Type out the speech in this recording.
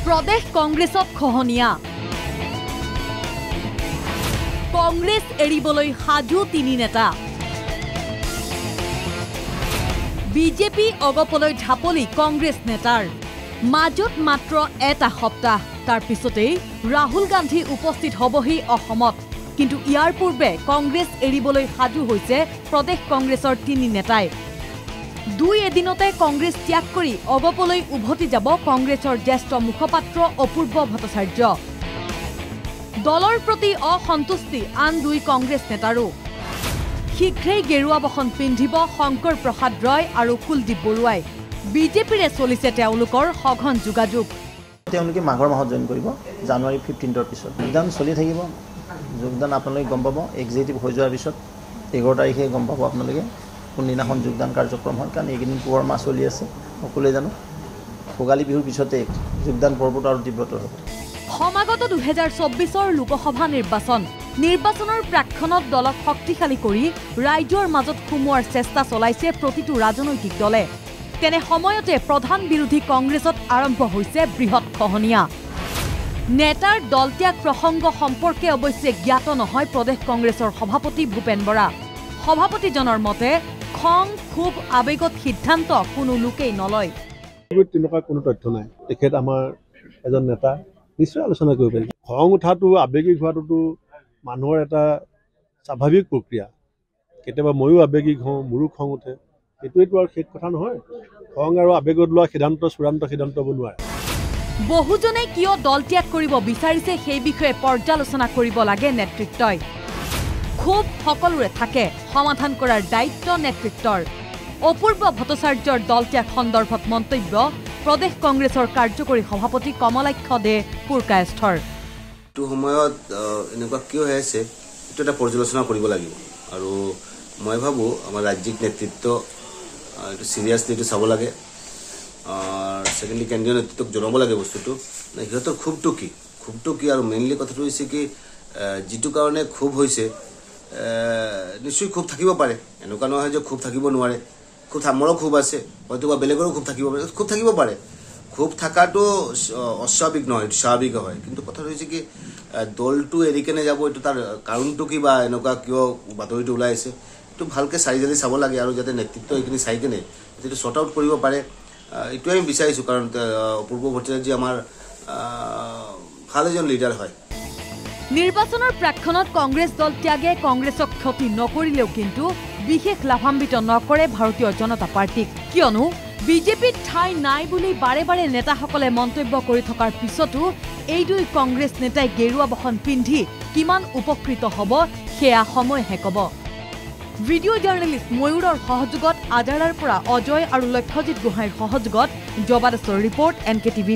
प्रदेश कংগ্ৰেছত খহনীয়া কংগ্ৰেছ এৰিবলৈ সাজু তিনি নেতা বিজেপি অগপলৈ ঢাপলি কংগ্ৰেছ নেতাৰ মাজত মাত্ৰ এটা সপ্তাহ তাৰ পিছতেই ৰাহুল গান্ধী উপস্থিত হবহি অসমত কিন্তু ইয়াৰ পূৰ্বে কংগ্ৰেছ এৰিবলৈ সাজু হৈছে প্ৰদেশ কংগ্ৰেছৰ তিনি নেতাই দুই এদিনতে কংগ্ৰেছ ত্যাগ কৰি অগপলৈ উভতি যাব কংগ্ৰেছৰ জ্যেষ্ঠ মুখপাত্ৰ অপূৰ্ব ভট্টাচাৰ্য দলৰ প্ৰতি অসন্তুষ্টি আন দুই কংগ্ৰেছ নেতাৰো শীঘ্ৰেই গেৰুৱা বসন পিন্ধিব শংকৰ প্ৰসাদ ৰয় আৰু কুলদীপ বৰুৱাই বিজেপিৰে চলিছে তেওঁলোকৰ সঘন যোগাযোগ তেওঁলোকে মাঘৰ মাহত জইন কৰিব জানুৱাৰী 15ৰ পিছত যোগদান চলি থাকিব যোগদান আপোনালোকে গম পাব এক্সিকিউটিভ হৈ যোৱাৰ পিছত 11 তাৰিখে গম পাব আপোনালোকে কোনদিনাখন যোগদান কাৰ্যক্ৰম হয় কাৰণ এইকেইদিন পুৱাৰ মাহ চলি আছে সকলোৱে জানো ভোগালী বিহুৰ পিছতে যোগদান পৰ্বত আৰু তীব্ৰতৰ হ'ব সমাগত 2024ৰ লোকসভা নিৰ্বাচনৰ প্ৰাক্ষণত দলক শক্তিশালী কৰি ৰাজ্যৰ মাজত সুমুৱাৰ চেষ্টা চলাইছে প্ৰতিটো ৰাজনৈতিক দলে তেনে সময়তে প্ৰধান বিৰোধী কংগ্ৰেছত আৰম্ভ হৈছে বৃহৎ খহনীয়া নেতাৰ দলত্যাগ প্ৰসংগ সম্পৰ্কে অৱশ্যে জ্ঞাত নহয় প্ৰদেশ কংগ্ৰেছৰ সভাপতি ভূপেন বৰা সভাপতিজনৰ মতে খং খুব আবেগত সিদ্ধান্ত কোনো লোকেই নলয় তেনেকুৱা কোনো তথ্য নাই তেখেত আমাৰ এজন নেতা নিশ্চয় আলোচনা কৰিব পাৰিব খং উঠাটো আবেগিক হোৱাটো মানুহৰ এটা স্বাভাৱিক প্ৰক্ৰিয়া কেতিয়াবা ময়ো আবেগিক হওঁ মোৰো খং উঠে এইটোৱেতো আৰু শেষ কথা নহয় খং আৰু আবেগত লোৱা চূড়ান্ত সিদ্ধান্ত হ'ব নোৱাৰে বহুজনে কিয় দলত্যাগ কৰিব বিচাৰিছে সেই বিষয়ে পৰ্যালোচনা কৰিব লাগে নেতৃত্বই খুব সকলোৰে থাকে সমাধান কৰাৰ দায়িত্ব নেতৃত্বৰ অপূৰ্ব ভট্টাচাৰ্যৰ দলত্যাগ সন্দৰ্ভত মন্তব্য প্ৰদেশ কংগ্ৰেছৰ কাৰ্যকৰী সভাপতি কমলাক্ষ দে পুৰকায়স্থৰ এইটো সময়ত এনেকুৱা কিয় হৈ আছে এইটো এটা পৰ্যালোচনা কৰিব লাগিব আৰু মই ভাবোঁ আমাৰ ৰাজ্যিক নেতৃত্ব এইটো চিৰিয়াছলি এইটো চাব লাগে ছেকেণ্ডলি কেন্দ্ৰীয় নেতৃত্বক জনাব লাগে বস্তুটো সিহঁতৰ ক্ষোভটো কি আৰু মেইনলি কথাটো হৈছে কি যিটো কাৰণে ক্ষোভ হৈছে নিশ্চয় ক্ষোভ থাকিব পাৰে এনেকুৱা নহয় যে ক্ষোভ থাকিব নোৱাৰে মোৰো ক্ষোভ আছে হয়তো বা বেলেগৰো ক্ষোভ থাকিব পাৰে ক্ষোভ থকাটো অস্বাভাৱিক নহয় এইটো স্বাভাৱিক হয় কিন্তু কথাটো হৈছে কি দলটো এৰি কেনে যাব এইটো তাৰ কাৰণটো কি বা এনেকুৱা কিয় বাতৰিটো ওলাই আছে এইটো ভালকৈ চাৰিজালি চাব লাগে আৰু যাতে নেতৃত্ব এইখিনি চাই কেনে এইটো শ্বৰ্ট আউট কৰিব পাৰে এইটোৱে আমি বিচাৰিছোঁ কাৰণ অপূৰ্ব ভট্টাচাৰ্য আমাৰ ভাল এজন লিডাৰ হয় নিৰ্বাচনৰ প্ৰাক্ষণত কংগ্ৰেছ দল ত্যাগে কংগ্ৰেছক ক্ষতি নকৰিলেও কিন্তু বিশেষ লাভান্বিত নকৰে ভাৰতীয় জনতা পাৰ্টিক কিয়নো বিজেপিত ঠাই নাই বুলি বাৰে বাৰে নেতাসকলে মন্তব্য কৰি থকাৰ পিছতো এই দুই কংগ্ৰেছ নেতাই গেৰুৱা বসন পিন্ধি কিমান উপকৃত হ'ব সেয়া সময়হে ক'ব ভিডিঅ' জাৰ্নেলিষ্ট ময়ূৰৰ সহযোগত আজাৰাৰ পৰা অজয় আৰু লক্ষ্যজিৎ গোহাঁইৰ সহযোগত জবাদাছৰ ৰিপৰ্ট NKTV+